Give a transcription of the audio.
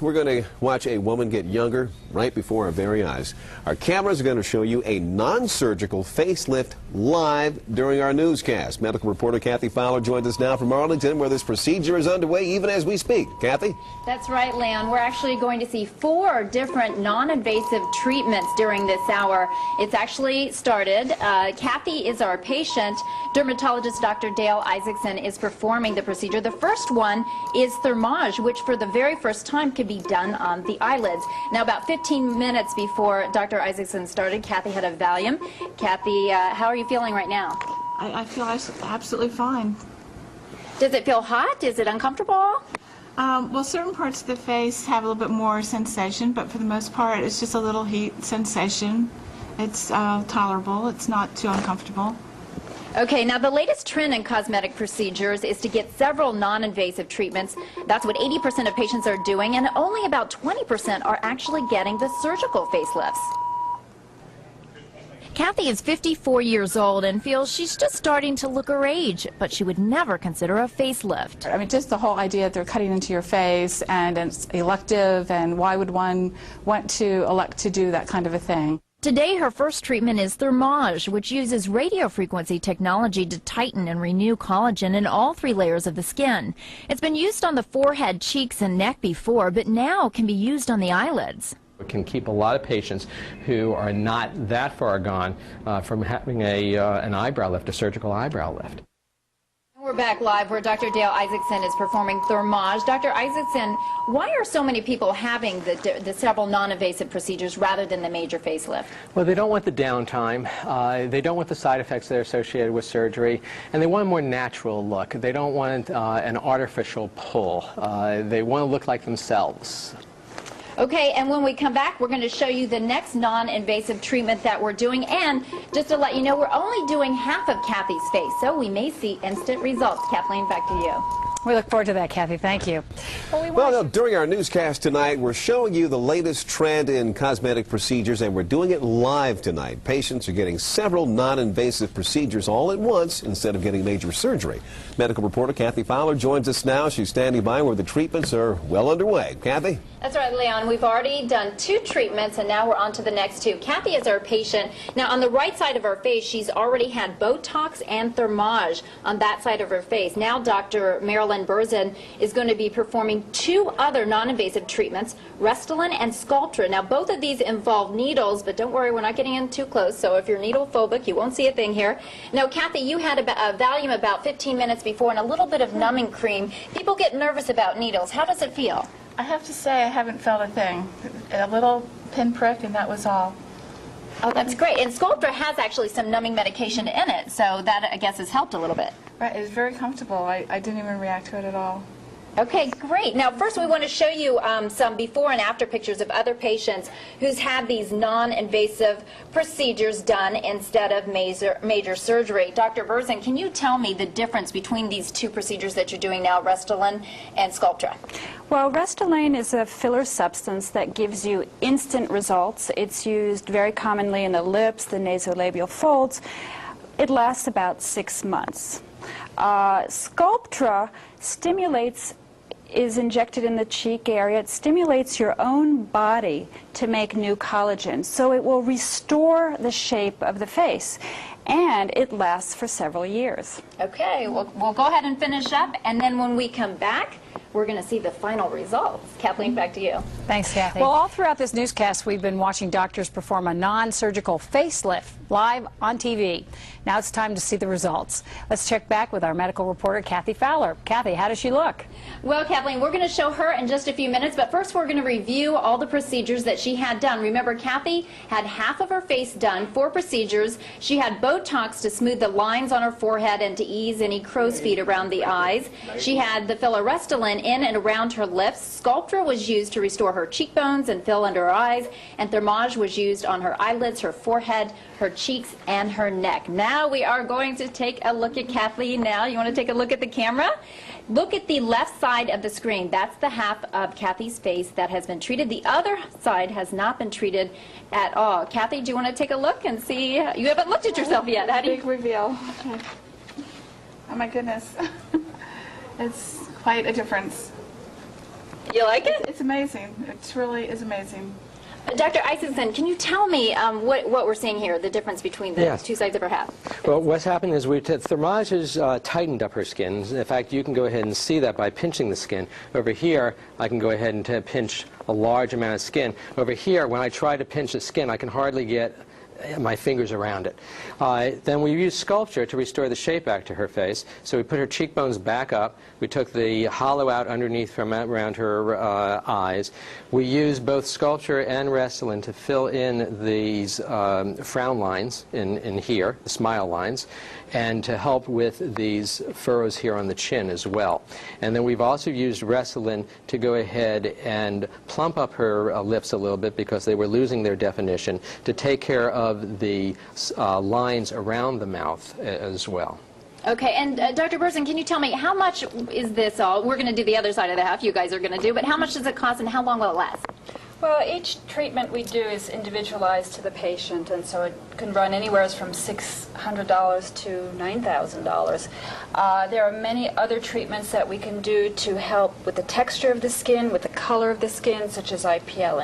We're going to watch a woman get younger right before our very eyes. Our cameras are going to show you a non-surgical facelift live during our newscast. Medical reporter Kathy Fowler joins us now from Arlington, where this procedure is underway even as we speak. Kathy? That's right, Leon. We're actually going to see 4 different non-invasive treatments during this hour. It's actually started. Kathy is our patient. Dermatologist Dr. Dale Isaacson is performing the procedure. The first one is thermage, which for the very first time can be done on the eyelids. Now, about 15 minutes before Dr. Isaacson started, Kathy had a Valium. Kathy, how are you feeling right now? I feel absolutely fine. Does it feel hot? Is it uncomfortable? Well, certain parts of the face have a little bit more sensation, but for the most part, it's just a little heat sensation. It's tolerable. It's not too uncomfortable. Okay, now the latest trend in cosmetic procedures is to get several non-invasive treatments. That's what 80% of patients are doing, and only about 20% are actually getting the surgical facelifts. Kathy is 54 years old and feels she's just starting to look her age, but she would never consider a facelift. I mean, just the whole idea that they're cutting into your face and it's elective, and why would one want to elect to do that kind of a thing? Today, her first treatment is thermage, which uses radiofrequency technology to tighten and renew collagen in all 3 layers of the skin. It's been used on the forehead, cheeks, and neck before, but now can be used on the eyelids. It can keep a lot of patients who are not that far gone from having an eyebrow lift, a surgical eyebrow lift. We're back live where Dr. Dale Isaacson is performing thermage. Dr. Isaacson, why are so many people having the several non-invasive procedures rather than the major facelift? Well, they don't want the downtime. They don't want the side effects that are associated with surgery, and they want a more natural look. They don't want an artificial pull. They want to look like themselves. Okay, and when we come back, we're going to show you the next non-invasive treatment that we're doing. And just to let you know, we're only doing half of Kathy's face, so we may see instant results. Kathleen, back to you. We look forward to that, Kathy. Thank you. Well, during our newscast tonight, we're showing you the latest trend in cosmetic procedures, and we're doing it live tonight. Patients are getting several non-invasive procedures all at once instead of getting major surgery. Medical reporter Kathy Fowler joins us now. She's standing by where the treatments are well underway. Kathy? That's right, Leon. We've already done 2 treatments, and now we're on to the next 2. Kathy is our patient. Now, on the right side of her face, she's already had Botox and thermage on that side of her face. Now, Dr. Marilyn is going to be performing 2 other non-invasive treatments, Restylane and Sculptra. Now, both of these involve needles, but don't worry, we're not getting in too close, so if you're needle phobic, you won't see a thing here. Now, Kathy, you had a Valium about 15 minutes before and a little bit of numbing cream. People get nervous about needles. How does it feel? I have to say I haven't felt a thing. A little pinprick, and that was all. Oh, that's great. And Sculptra has actually some numbing medication in it, so that, I guess, has helped a little bit. Right, it was very comfortable. I didn't even react to it at all. Okay, great. Now, first we want to show you some before and after pictures of other patients who's had these non-invasive procedures done instead of major surgery. Dr. Berzin, can you tell me the difference between these 2 procedures that you're doing now, Restylane and Sculptra? Well, Restylane is a filler substance that gives you instant results. It's used very commonly in the lips, the nasolabial folds. It lasts about 6 months. Sculptra is injected in the cheek area. It stimulates your own body to make new collagen, so it will restore the shape of the face, and it lasts for several years. Okay, we'll go ahead and finish up, and then when we come back, we're going to see the final results. Kathleen, back to you. Thanks, Kathy. Well, all throughout this newscast, we've been watching doctors perform a non-surgical facelift live on TV. Now it's time to see the results. Let's check back with our medical reporter, Kathy Fowler. Kathy, how does she look? Well, Kathleen, we're going to show her in just a few minutes, but first we're going to review all the procedures that she had done. Remember, Kathy had half of her face done, 4 procedures. She had Botox to smooth the lines on her forehead and to ease any crow's feet around the eyes. She had the filler Restylane in and around her lips. Sculptra was used to restore her cheekbones and fill under her eyes, and thermage was used on her eyelids, her forehead, her cheeks, and her neck. Now we are going to take a look at Kathleen now. You want to take a look at the camera? Look at the left side of the screen. That's the half of Kathy's face that has been treated. The other side has not been treated at all. Kathy, do you want to take a look and see? You haven't looked at yourself yet. How do you? Big reveal. Okay. Oh my goodness. It's quite a difference. You like it? It's amazing. It really is amazing. Dr. Isaacson, can you tell me what we're seeing here, the difference between the Yes. two sides of her head? Well, what's happened is Thermage has tightened up her skin. In fact, you can go ahead and see that by pinching the skin. Over here, I can go ahead and pinch a large amount of skin. Over here, when I try to pinch the skin, I can hardly get my fingers around it. Then we used Sculptra to restore the shape back to her face. So we put her cheekbones back up. We took the hollow out underneath from around her eyes. We used both Sculptra and Restylane to fill in these frown lines in here, the smile lines, and to help with these furrows here on the chin as well. And then we've also used Restylane to go ahead and plump up her lips a little bit because they were losing their definition, to take care of the lines around the mouth as well. Okay, and Dr. Burson, can you tell me how much is this all? We're going to do the other side of the half, you guys are going to do, but how much does it cost and how long will it last? Well, each treatment we do is individualized to the patient, and so it can run anywhere from $600 to $9,000. There are many other treatments that we can do to help with the texture of the skin, with the color of the skin, such as IPL and